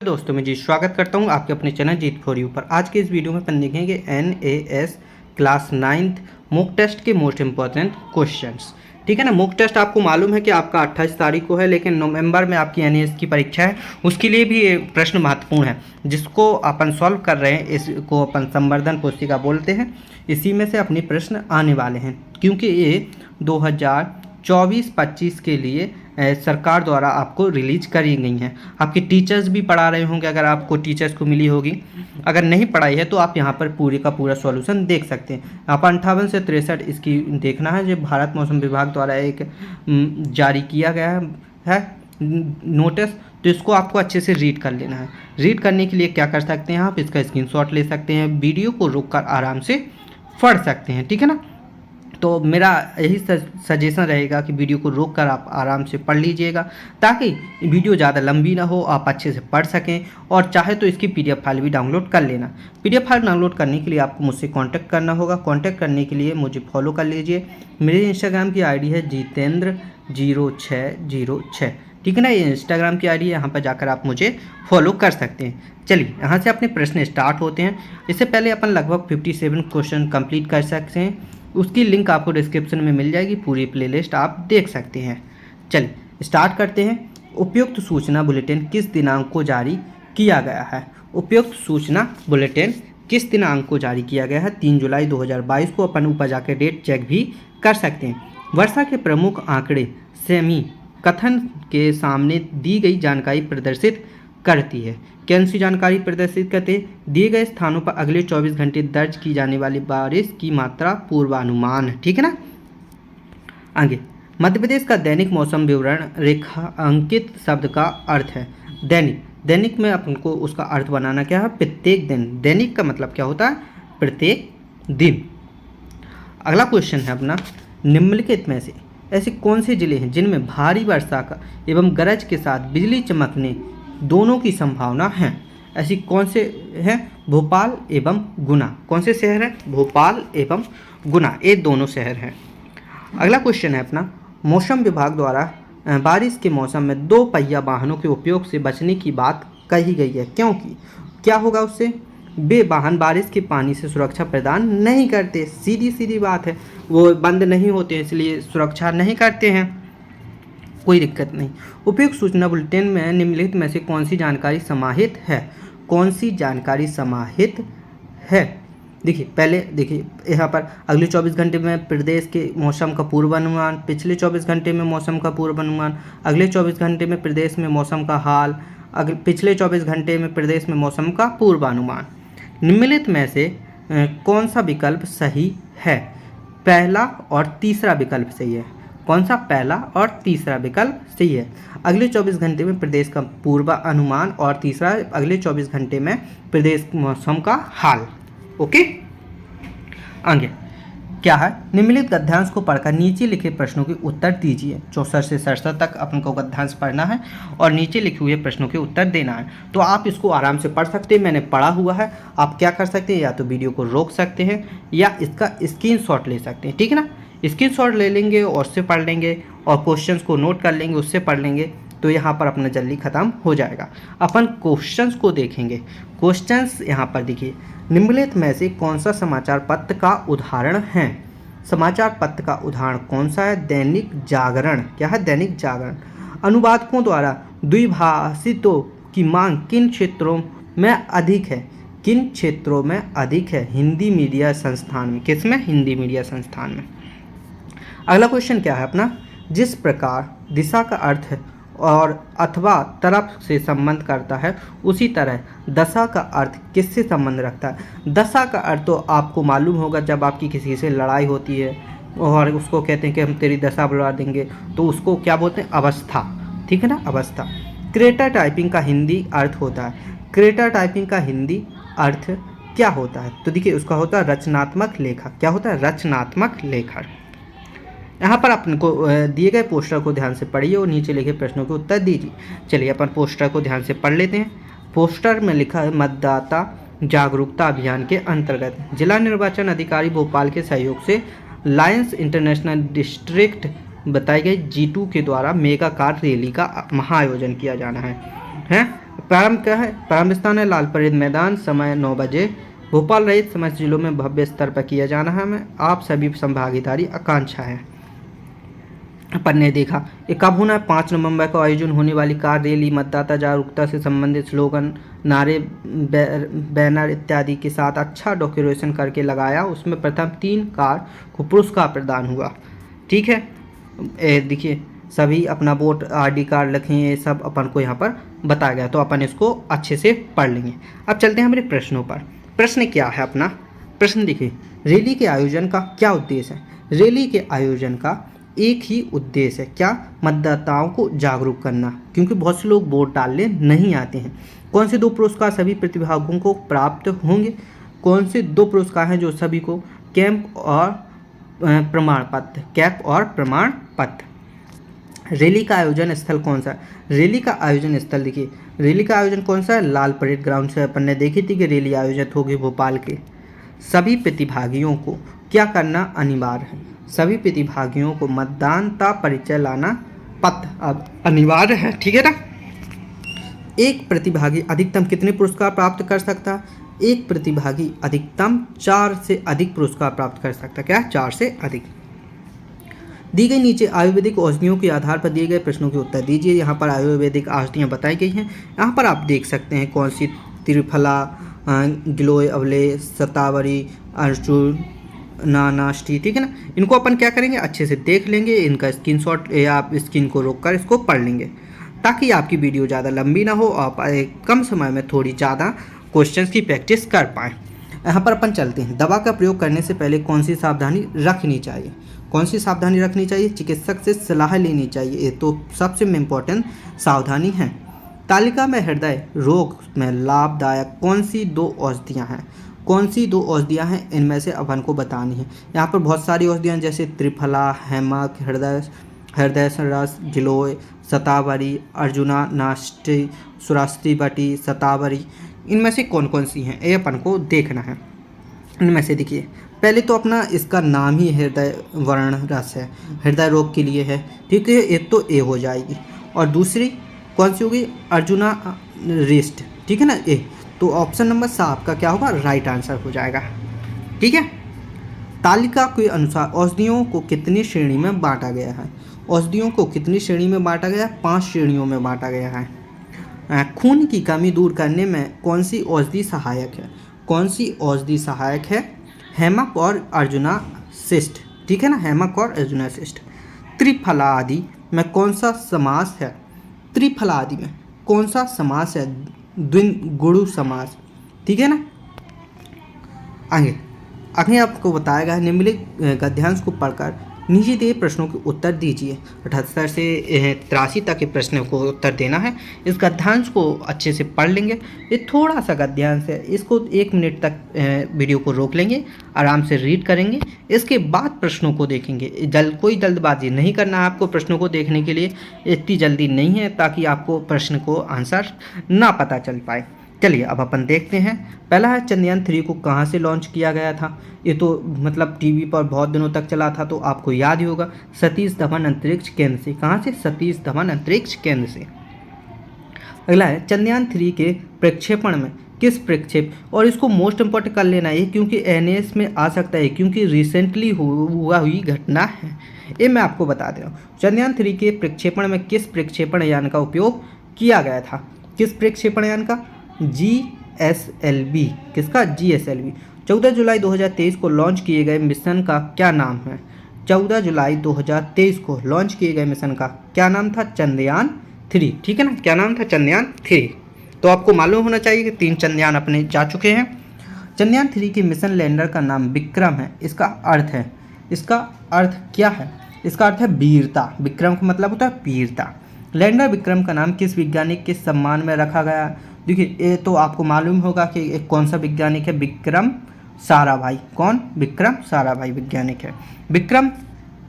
दोस्तों मैं जी स्वागत करता हूं आपके अपने चैनल जीत फॉर यू पर। आज के इस वीडियो में अपन देखेंगे NAS class 9th mock test के मोस्ट इंपॉर्टेंट क्वेश्चंस। ठीक है ना। मॉक टेस्ट आपको मालूम है कि आपका 28 तारीख को है, लेकिन नवंबर में आपकी NAS की परीक्षा है, उसके लिए भी ये प्रश्न महत्वपूर्ण है जिसको अपन सॉल्व कर रहे हैं। इसको अपन संवर्धन पुस्तिका बोलते हैं। इसी में से अपने प्रश्न आने वाले हैं क्योंकि ये 2024-25 के लिए सरकार द्वारा आपको रिलीज करी गई हैं। आपके टीचर्स भी पढ़ा रहे होंगे, अगर आपको टीचर्स को मिली होगी। अगर नहीं पढ़ाई है तो आप यहाँ पर पूरे का पूरा सॉल्यूशन देख सकते हैं। आप 58 से 63 इसकी देखना है जो भारत मौसम विभाग द्वारा एक जारी किया गया है नोटिस, तो इसको आपको अच्छे से रीड कर लेना है। रीड करने के लिए क्या कर सकते हैं, आप इसका स्क्रीनशॉट ले सकते हैं, वीडियो को रोक कर आराम से पढ़ सकते हैं। ठीक है ना। तो मेरा यही सजेशन रहेगा कि वीडियो को रोक कर आप आराम से पढ़ लीजिएगा ताकि वीडियो ज़्यादा लंबी ना हो, आप अच्छे से पढ़ सकें। और चाहे तो इसकी PDF फाइल भी डाउनलोड कर लेना। PDF फाइल डाउनलोड करने के लिए आपको मुझसे कांटेक्ट करना होगा। कांटेक्ट करने के लिए मुझे फॉलो कर लीजिए। मेरे इंस्टाग्राम की ID है जितेंद्र0606। ठीक है ना। ये इंस्टाग्राम की ID है, यहाँ पर जाकर आप मुझे फॉलो कर सकते हैं। चलिए यहाँ से अपने प्रश्न स्टार्ट होते हैं। इससे पहले अपन लगभग 57 क्वेश्चन कंप्लीट कर सकते हैं। उसकी लिंक आपको डिस्क्रिप्शन में मिल जाएगी, पूरी प्लेलिस्ट आप देख सकते हैं। चलिए स्टार्ट करते हैं। उपयुक्त सूचना बुलेटिन किस दिनांक को जारी किया गया है? उपयुक्त सूचना बुलेटिन किस दिनांक को जारी किया गया है? 3 जुलाई 2022 को। अपन ऊपर जाकर डेट चेक भी कर सकते हैं। वर्षा के प्रमुख आंकड़े सेमी कथन के सामने दी गई जानकारी प्रदर्शित करती है। कौन सी जानकारी प्रदर्शित करते हैं? दिए गए स्थानों पर अगले 24 घंटे दर्ज की जाने वाली बारिश की मात्रा पूर्वानुमान। ठीक है ना। आगे, मध्य प्रदेश का दैनिक मौसम विवरण रेखांकित शब्द का अर्थ है। दैनिक, दैनिक में आपको उसका अर्थ बनाना क्या है? प्रत्येक दिन। दैनिक का मतलब क्या होता है? प्रत्येक दिन। अगला क्वेश्चन है अपना, निम्नलिखित में से ऐसे कौन से जिले हैं जिनमें भारी वर्षा का एवं गरज के साथ बिजली चमकने दोनों की संभावना है? ऐसी कौन से हैं? भोपाल एवं गुना। कौन से शहर हैं? भोपाल एवं गुना, ये दोनों शहर हैं। अगला क्वेश्चन है अपना, मौसम विभाग द्वारा बारिश के मौसम में 2 पहिया वाहनों के उपयोग से बचने की बात कही गई है, क्योंकि क्या होगा उससे? वे वाहन बारिश के पानी से सुरक्षा प्रदान नहीं करते। सीधी सीधी बात है, वो बंद नहीं होते इसलिए सुरक्षा नहीं करते हैं, कोई दिक्कत नहीं। उपयुक्त सूचना बुलेटिन में निम्नलिखित में से कौन सी जानकारी समाहित है? कौन सी जानकारी समाहित है? देखिए पहले देखिए यहाँ पर अगले 24 घंटे में प्रदेश के मौसम का पूर्वानुमान, पिछले 24 घंटे में मौसम का पूर्वानुमान, अगले 24 घंटे में प्रदेश में मौसम का हाल, पिछले 24 घंटे में प्रदेश में मौसम का पूर्वानुमान। निम्नलिखित में से कौन सा विकल्प सही है? पहला और तीसरा विकल्प सही है। कौन सा? पहला और तीसरा विकल्प सही है। अगले 24 घंटे में प्रदेश का पूर्वानुमान और तीसरा अगले 24 घंटे में प्रदेश मौसम का हाल। ओके। आगे क्या है? निम्नलिखित गद्यांश को पढ़कर नीचे लिखे प्रश्नों के उत्तर दीजिए। 64 से 67 तक अपन को गद्यांश पढ़ना है और नीचे लिखे हुए प्रश्नों के उत्तर देना है। तो आप इसको आराम से पढ़ सकते हैं, मैंने पढ़ा हुआ है। आप क्या कर सकते हैं, या तो वीडियो को रोक सकते हैं या इसका स्क्रीनशॉट ले सकते हैं। ठीक है ना। स्क्रीनशॉट ले लेंगे और उससे पढ़ लेंगे और क्वेश्चंस को नोट कर लेंगे, उससे पढ़ लेंगे, तो यहाँ पर अपना जल्दी ख़त्म हो जाएगा। अपन क्वेश्चंस को देखेंगे। क्वेश्चंस यहाँ पर देखिए, निम्नलिखित में से कौन सा समाचार पत्र का उदाहरण है? समाचार पत्र का उदाहरण कौन सा है? दैनिक जागरण। क्या है? दैनिक जागरण। अनुवादकों द्वारा द्विभाषितों की मांग किन क्षेत्रों में अधिक है? किन क्षेत्रों में अधिक है? हिंदी मीडिया संस्थान में। किसमें? हिंदी मीडिया संस्थान में। अगला क्वेश्चन क्या है अपना, जिस प्रकार दिशा का अर्थ है और अथवा तरफ से संबंध करता है, उसी तरह दशा का अर्थ किससे संबंध रखता है? दशा का अर्थ तो आपको मालूम होगा, जब आपकी किसी से लड़ाई होती है और उसको कहते हैं कि हम तेरी दशा बुला देंगे, तो उसको क्या बोलते हैं? अवस्था। ठीक है ना, अवस्था। क्रेटा टाइपिंग का हिंदी अर्थ होता है। क्रेटा टाइपिंग का हिंदी अर्थ क्या होता है? तो देखिए उसका होता है रचनात्मक लेखन। क्या होता है? रचनात्मक लेखन। यहाँ पर अपन को दिए गए पोस्टर को ध्यान से पढ़िए और नीचे लिखे प्रश्नों के उत्तर दीजिए। चलिए अपन पोस्टर को ध्यान से पढ़ लेते हैं। पोस्टर में लिखा है, मतदाता जागरूकता अभियान के अंतर्गत जिला निर्वाचन अधिकारी भोपाल के सहयोग से लायंस इंटरनेशनल डिस्ट्रिक्ट बताई गई G2 के द्वारा मेगा कार रैली का महाआयोजन किया जाना है। प्रारंभ क्या है, प्रारंभ स्थान है लाल परेड मैदान, समय 9 बजे, भोपाल रहित समस्त जिलों में भव्य स्तर पर किया जाना है। हमें आप सभी संभागीदारी आकांक्षा है। अपन ने देखा ये कब होना है, 5 नवंबर को आयोजन होने वाली कार रैली मतदाता जागरूकता से संबंधित स्लोगन, नारे, बैनर इत्यादि के साथ अच्छा डेकोरेशन करके लगाया। उसमें प्रथम 3 कार को पुरस्कार प्रदान हुआ। ठीक है, देखिए सभी अपना वोट आईडी कार्ड रखें, ये सब अपन को यहाँ पर बताया गया, तो अपन इसको अच्छे से पढ़ लेंगे। अब चलते हैं हमारे प्रश्नों पर। प्रश्न क्या है अपना, प्रश्न देखिए, रैली के आयोजन का क्या उद्देश्य है। रैली के आयोजन का एक ही उद्देश्य है, क्या, मतदाताओं को जागरूक करना, क्योंकि बहुत से लोग वोट डालने नहीं आते हैं। कौन से 2 पुरस्कार सभी प्रतिभागियों को प्राप्त होंगे। कौन से 2 पुरस्कार हैं जो सभी को, कैंप और प्रमाण पत्र, कैप और प्रमाण पत्र। रैली का आयोजन स्थल कौन सा है। रैली का आयोजन स्थल देखिए, रैली का आयोजन कौन सा है, लाल परेड ग्राउंड से अपन ने देखी थी कि रैली आयोजित होगी भोपाल के। सभी प्रतिभागियों को क्या करना अनिवार्य है, सभी प्रतिभागियों को मतदाता परिचय लाना पत्र अब अनिवार्य है। ठीक है ना। एक प्रतिभागी अधिकतम कितने पुरस्कार प्राप्त कर सकता है। एक प्रतिभागी अधिकतम 4 से अधिक पुरस्कार प्राप्त कर सकता है। क्या, 4 से अधिक। दी गई नीचे आयुर्वेदिक औषधियों के आधार पर दिए गए प्रश्नों के उत्तर दीजिए। यहाँ पर आयुर्वेदिक औषधियाँ बताई गई हैं। यहाँ पर आप देख सकते हैं कौन सी, त्रिफला, गिलोय अवले, शतावरी, अर्जुन, नानाष्टी। ठीक है ना। इनको अपन क्या करेंगे, अच्छे से देख लेंगे, इनका स्क्रीनशॉट या आप स्क्रीन को रोककर इसको पढ़ लेंगे, ताकि आपकी वीडियो ज़्यादा लंबी ना हो, आप कम समय में थोड़ी ज़्यादा क्वेश्चंस की प्रैक्टिस कर पाएँ। यहाँ पर अपन चलते हैं। दवा का प्रयोग करने से पहले कौन सी सावधानी रखनी चाहिए। कौन सी सावधानी रखनी चाहिए, चिकित्सक से सलाह लेनी चाहिए, ये तो सबसे इम्पोर्टेंट सावधानी है। तालिका में हृदय रोग में लाभदायक कौन सी 2 औषधियाँ हैं। कौन सी 2 औषधियाँ हैं, इनमें से अपन को बतानी है। यहाँ पर बहुत सारी औषधियाँ जैसे त्रिफला, हेमक, हृदय रस, गिलोय, शतावरी, अर्जुना नाष्टी, सुरास्ती बटी, शतावरी, इनमें से कौन कौन सी हैं, ये अपन को देखना है। इनमें से देखिए, पहले तो अपना इसका नाम ही हृदय वर्ण रस है, हृदय रोग के लिए है। ठीक है, एक तो ए हो जाएगी, और दूसरी कौन सी होगी, अर्जुना रेस्ट। ठीक है ना, ए, तो ऑप्शन नंबर 7 आपका क्या होगा, राइट आंसर हो जाएगा। ठीक है। तालिका के अनुसार औषधियों को कितनी श्रेणी में बांटा गया है। औषधियों को कितनी श्रेणी में बांटा गया है, 5 श्रेणियों में बांटा गया है। खून की कमी दूर करने में कौन सी औषधि सहायक है। कौन सी औषधि सहायक है, हेमक और अर्जुना शिष्ट। ठीक है ना, हेमक और अर्जुना शिष्ट। त्रिफला आदि में कौन सा समास है। त्रिफला आदि में कौन सा समास है, द्विगुणु समास। ठीक है ना। आगे आपको बताया गया है, निम्नलिखित गद्यांश को पढ़कर नीचे दिए प्रश्नों के उत्तर दीजिए। 78 से 83 तक के प्रश्नों को उत्तर देना है। इस गद्यांश को अच्छे से पढ़ लेंगे। ये थोड़ा सा गद्यांश है, इसको 1 मिनट तक वीडियो को रोक लेंगे, आराम से रीड करेंगे, इसके बाद प्रश्नों को देखेंगे। कोई जल्दबाजी नहीं करना है आपको प्रश्नों को देखने के लिए, इतनी जल्दी नहीं है ताकि आपको प्रश्न को आंसर ना पता चल पाए। चलिए अब अपन देखते हैं। पहला है, चंद्रयान 3 को कहाँ से लॉन्च किया गया था। ये तो मतलब टीवी पर बहुत दिनों तक चला था, तो आपको याद ही होगा, सतीश धवन अंतरिक्ष केंद्र से। कहाँ से, सतीश धवन अंतरिक्ष केंद्र से। अगला है, चंद्रयान 3 के प्रक्षेपण में किस प्रक्षेप, और इसको मोस्ट इंपॉर्टेंट कर लेना है क्योंकि NS में आ सकता है, क्योंकि रिसेंटली हुई घटना है। ये मैं आपको बता दे रहा हूँ। चंद्रयान 3 के प्रक्षेपण में किस प्रक्षेपण यान का उपयोग किया गया था। किस प्रक्षेपण यान का, GSLV। किसका, GSLV। 14 जुलाई 2023 को लॉन्च किए गए मिशन का क्या नाम है। 14 जुलाई 2023 को लॉन्च किए गए मिशन का क्या नाम था, चंद्रयान 3। ठीक है ना, क्या नाम था, चंद्रयान 3। तो आपको मालूम होना चाहिए कि 3 चंद्रयान अपने जा चुके हैं। चंद्रयान 3 के मिशन लैंडर का नाम विक्रम है। इसका अर्थ क्या है, इसका अर्थ है वीरता। विक्रम का मतलब होता है वीरता। लैंडर विक्रम का नाम किस वैज्ञानिक के सम्मान में रखा गया। देखिए, ये तो आपको मालूम होगा कि एक कौन सा वैज्ञानिक है, विक्रम साराभाई। कौन, विक्रम साराभाई वैज्ञानिक है। विक्रम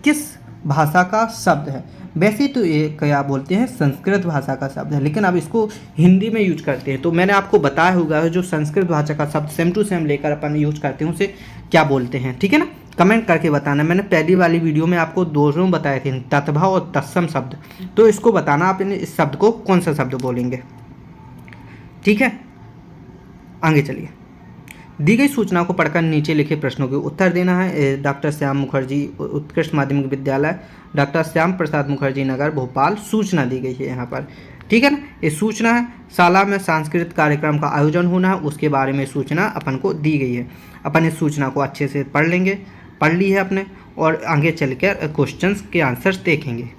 किस भाषा का शब्द है। वैसे तो ये क्या बोलते हैं, संस्कृत भाषा का शब्द है, लेकिन अब इसको हिंदी में यूज करते हैं। तो मैंने आपको बताया होगा जो संस्कृत भाषा का शब्द सेम टू सेम लेकर अपन यूज करते हैं उसे क्या बोलते हैं। ठीक है ना, कमेंट करके बताना। मैंने पहली वाली वीडियो में आपको दोनों बताए थे, तत्भव और तत्सम शब्द, तो इसको बताना आप इस शब्द को कौन सा शब्द बोलेंगे। ठीक है, आगे चलिए। दी गई सूचना को पढ़कर नीचे लिखे प्रश्नों के उत्तर देना है। डॉक्टर श्याम मुखर्जी उत्कृष्ट माध्यमिक विद्यालय, डॉक्टर श्याम प्रसाद मुखर्जी नगर, भोपाल, सूचना दी गई है यहाँ पर, ठीक है ना। ये सूचना है, शाला में सांस्कृतिक कार्यक्रम का आयोजन होना है, उसके बारे में सूचना अपन को दी गई है। अपन इस सूचना को अच्छे से पढ़ लेंगे, पढ़ ली है अपने, और आगे चलकर क्वेश्चंस के आंसर्स देखेंगे।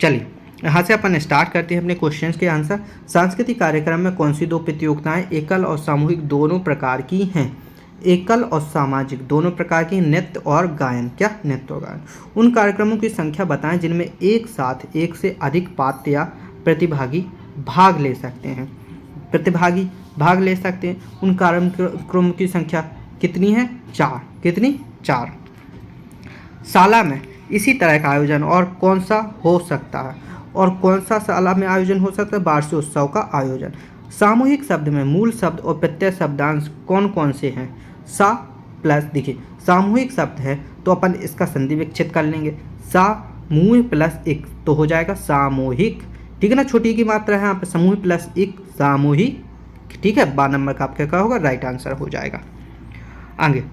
चलिए यहाँ से अपन स्टार्ट करते हैं अपने क्वेश्चंस के आंसर। सांस्कृतिक कार्यक्रम में कौन सी दो प्रतियोगिताएं एकल और सामूहिक दोनों प्रकार की हैं? एकल और सामाजिक दोनों प्रकार की, नृत्य और गायन। क्या? नृत्य और गायन। उन कार्यक्रमों की संख्या बताएं जिनमें एक साथ एक से अधिक पात्र या प्रतिभागी भाग ले सकते हैं। प्रतिभागी भाग ले सकते हैं। उन कार्यक्रमों की संख्या कितनी है? 4। कितनी? 4। शाला में इसी तरह का आयोजन और कौन सा हो सकता है? और कौन सा शाला में आयोजन हो सकता है? वार्षिकोत्सव का आयोजन। सामूहिक शब्द में मूल शब्द और प्रत्यय शब्दांश कौन कौन से हैं? सा प्लस, देखिए सामूहिक शब्द है तो अपन इसका संधि विच्छेद कर लेंगे, सामूहिक प्लस एक तो हो जाएगा सामूहिक, ठीक है ना। छोटी की मात्रा है यहाँ पे, समूह प्लस एक सामूहिक, ठीक है। 12 नंबर का आपका क्या होगा? राइट आंसर हो जाएगा। आगे,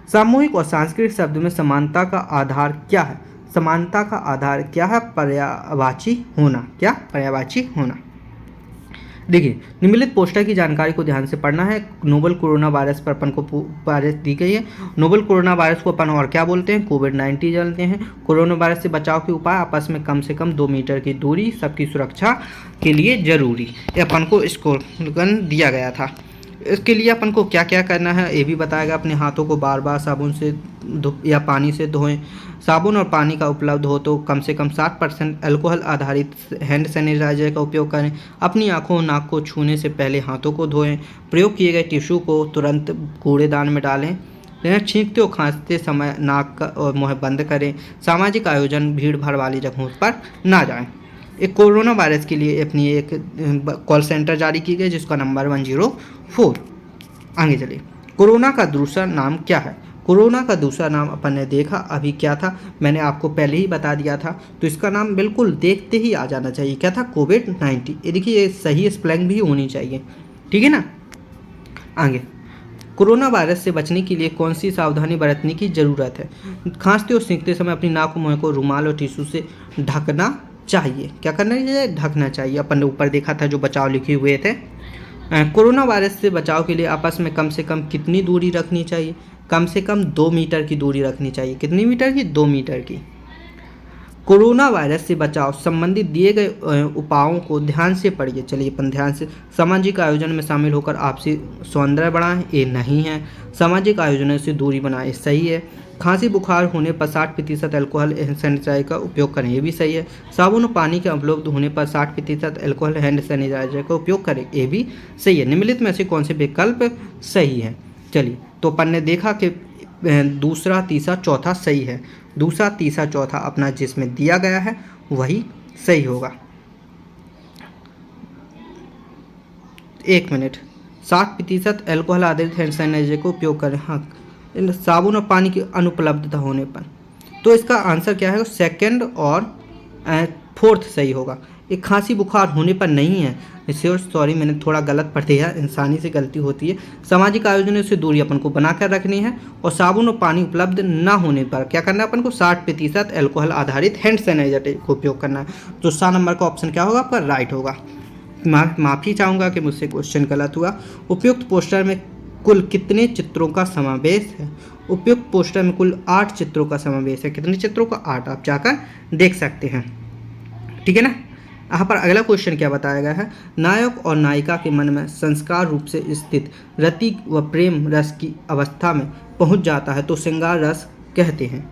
सामूहिक और सांस्कृतिक शब्द में समानता का आधार क्या है? समानता का आधार क्या है? पर्यायवाची होना। क्या? पर्यायवाची होना। देखिए निम्नलिखित पोस्टर की जानकारी को ध्यान से पढ़ना है। नोवल कोरोना वायरस पर अपन को वायरस दी गई है। नोवल कोरोना वायरस को अपन और क्या बोलते हैं? कोविड-19 जानते हैं। कोरोना वायरस से बचाव के उपाय, आपस में कम से कम 2 मीटर की दूरी, सबकी सुरक्षा के लिए जरूरी, ये अपन को स्लोगन दिया गया था। इसके लिए अपन को क्या क्या करना है ये भी बताएगा। अपने हाथों को बार बार साबुन से या पानी से धोएं। साबुन और पानी का उपलब्ध हो तो कम से कम 60% अल्कोहल आधारित हैंड सैनिटाइजर का उपयोग करें। अपनी आंखों नाक को छूने से पहले हाथों को धोएं। प्रयोग किए गए टिश्यू को तुरंत कूड़ेदान में डालें। छींकते और खांसते समय नाक और मुँह बंद करें। सामाजिक आयोजन भीड़ भाड़ वाली जगहों पर ना जाएं। एक कोरोना वायरस के लिए अपनी एक कॉल सेंटर जारी की गई जिसका नंबर 104। आगे चलिए, कोरोना का दूसरा नाम क्या है? कोरोना का दूसरा नाम अपन ने देखा अभी क्या था, मैंने आपको पहले ही बता दिया था, तो इसका नाम बिल्कुल देखते ही आ जाना चाहिए। क्या था? कोविड-19। ये देखिए ये सही स्पेलिंग भी होनी चाहिए, ठीक है ना। आगे, कोरोना वायरस से बचने के लिए कौन सी सावधानी बरतने की ज़रूरत है? खांसते और सींचते समय अपनी नाक मुँह को रुमाल और टिश्यू से ढकना चाहिए। क्या करना चाहिए? ढकना चाहिए। अपन ने ऊपर देखा था जो बचाव लिखे हुए थे। कोरोना वायरस से बचाव के लिए आपस में कम से कम कितनी दूरी रखनी चाहिए? कम से कम 2 मीटर की दूरी रखनी चाहिए। कितनी मीटर की? 2 मीटर की। कोरोना वायरस से बचाव संबंधित दिए गए उपायों को ध्यान से पढ़िए। चलिए अपन ध्यान से। सामाजिक आयोजन में शामिल होकर आपसी सौंदर्य बढ़ाएं, ये नहीं है। सामाजिक आयोजनों से दूरी बनाएं, सही है। खांसी बुखार होने पर 60% अल्कोहल सैनिटाइजर का उपयोग करें, ये भी सही है। साबुन और पानी के उपलब्ध होने पर 60% अल्कोहल हैंड सैनिटाइजर का उपयोग करें, ये भी सही है। निम्नलिखित में से कौन से विकल्प सही है? चलिए तो अपन ने देखा कि दूसरा, तीसरा, चौथा सही है। दूसरा, तीसरा, चौथा अपना जिसमें दिया गया है वही सही होगा। 1 मिनट। 60% अल्कोहल आधारित हैंड सैनिटाइजर का उपयोग करें, हाँ, साबुन और पानी की अनुपलब्धता होने पर। तो इसका आंसर क्या है? सेकंड और 4th सही होगा। एक खांसी बुखार होने पर नहीं है, इसे सॉरी मैंने थोड़ा गलत पढ़ दिया, इंसानी से गलती होती है। सामाजिक आयोजनों से दूरी अपन को बनाकर रखनी है। और साबुन और पानी उपलब्ध ना होने पर क्या करना है अपन को? 60% अल्कोहल आधारित हैंड सैनिटाइजर का उपयोग करना है। तो 7 नंबर का ऑप्शन क्या होगा आपका? राइट होगा। माफ़ी चाहूँगा कि मुझसे क्वेश्चन गलत हुआ। उपयुक्त पोस्टर में कुल कितने चित्रों का समावेश है? उपयुक्त पोस्टर में कुल 8 चित्रों का समावेश है। कितने चित्रों का? 8। आप जाकर देख सकते हैं, ठीक है ना। यहाँ पर अगला क्वेश्चन क्या बताया गया है? नायक और नायिका के मन में संस्कार रूप से स्थित रति व प्रेम रस की अवस्था में पहुँच जाता है तो श्रृंगार रस कहते हैं,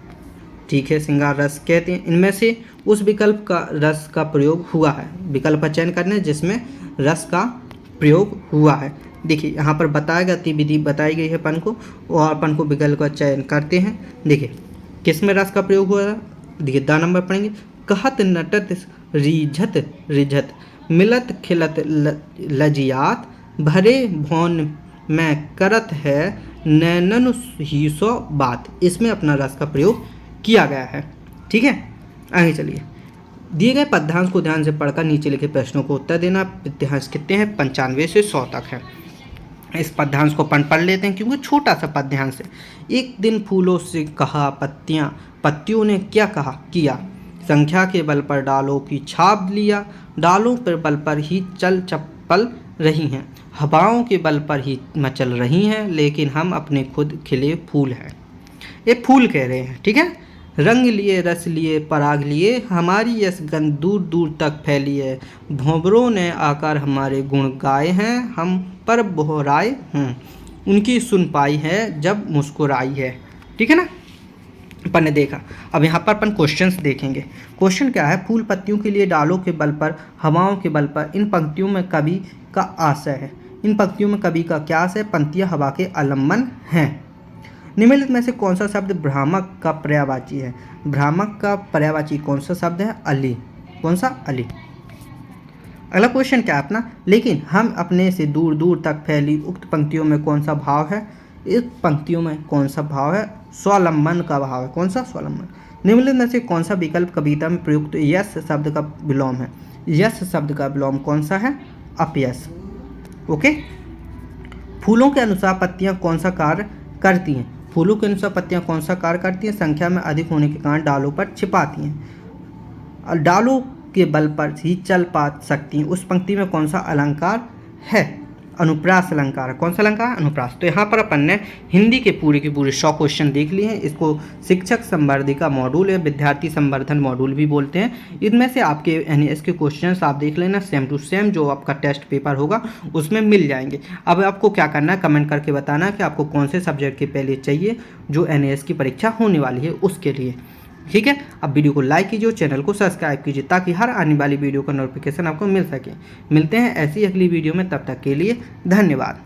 ठीक है, श्रृंगार रस कहते हैं। इनमें से उस विकल्प का रस का प्रयोग हुआ है, विकल्प का चयन करना है जिसमें रस का प्रयोग हुआ है। देखिए यहाँ पर बताया गतिविधि बताई गई है अपन को, और अपन को विकल्प का चयन करते हैं। देखिए किस में रस का प्रयोग हुआ है? देखिए 2 नंबर पढ़ेंगे। कहत नटत रिझत रिझत मिलत खिलत लजियात भरे भौन में करत है नैनन ही सो बात। इसमें अपना रस का प्रयोग किया गया है, ठीक है। आगे चलिए। दिए गए पद्यांश को ध्यान से पढ़कर नीचे लिखे प्रश्नों को उत्तर देना। पद्यांश कितने हैं? 95 से 100 तक है। इस पद्यांश को पढ़ लेते हैं क्योंकि छोटा सा पद्यांश है। एक दिन फूलों से कहा पत्तियों ने क्या कहा किया, संख्या के बल पर डालों की छाप लिया, डालों पर बल पर ही चल चप्पल रही हैं, हवाओं के बल पर ही मचल रही हैं, लेकिन हम अपने खुद खिले फूल हैं। ये फूल कह रहे हैं, ठीक है। रंग लिए रस लिए पराग लिए, हमारी यश गंध दूर दूर तक फैली है, भंवरों ने आकर हमारे गुण गाए हैं, हम पर बोहराए हैं, उनकी सुन पाई है जब मुस्कुराई है। ठीक है ना, अपन ने देखा। अब यहाँ पर अपन क्वेश्चंस देखेंगे। क्वेश्चन क्या है? फूल पत्तियों के लिए डालों के बल पर हवाओं के बल पर, इन पंक्तियों में कवि का आशय है। इन पंक्तियों में कवि का क्या आशय? पंक्तियाँ हवा के आलम्बन हैं। निम्नलिखित में से कौन सा शब्द भ्रामक का पर्यायवाची है? भ्रामक का पर्यायवाची कौन सा शब्द है? अली। कौन सा? अली। अगला क्वेश्चन क्या है अपना? लेकिन हम अपने से दूर दूर तक फैली उक्त पंक्तियों में कौन सा भाव है? इस पंक्तियों में कौन सा भाव है? स्वावलंबन का भाव है। कौन सा? स्वावलंबन। निम्नलिखित में से कौन सा विकल्प कविता में प्रयुक्त यश शब्द का विलोम है? यश शब्द का विलोम कौन सा है? अपयश। ओके। फूलों के अनुसार पत्तियां कौन सा कार्य करती हैं? फूलों के अनुसार पत्तियां कौन सा कार्य करती हैं? संख्या में अधिक होने के कारण डालों पर छिपाती हैं, डालों के बल पर ही चल पा सकती हैं। उस पंक्ति में कौन सा अलंकार है? अनुप्रास अलंकार। कौन सा अलंकार? अनुप्रास। तो यहाँ पर अपन ने हिंदी के पूरे 100 क्वेश्चन देख लिए हैं। इसको शिक्षक संवर्धिका मॉड्यूल या विद्यार्थी संवर्धन मॉड्यूल भी बोलते हैं। इनमें से आपके NES के क्वेश्चंस आप देख लेना, सेम टू सेम जो आपका टेस्ट पेपर होगा उसमें मिल जाएंगे। अब आपको क्या करना है, कमेंट करके बताना कि आपको कौन से सब्जेक्ट के पहले चाहिए जो NES की परीक्षा होने वाली है उसके लिए। ठीक है। अब वीडियो को लाइक कीजिए, चैनल को सब्सक्राइब कीजिए ताकि हर आने वाली वीडियो का नोटिफिकेशन आपको मिल सके। मिलते हैं ऐसी अगली वीडियो में, तब तक के लिए धन्यवाद।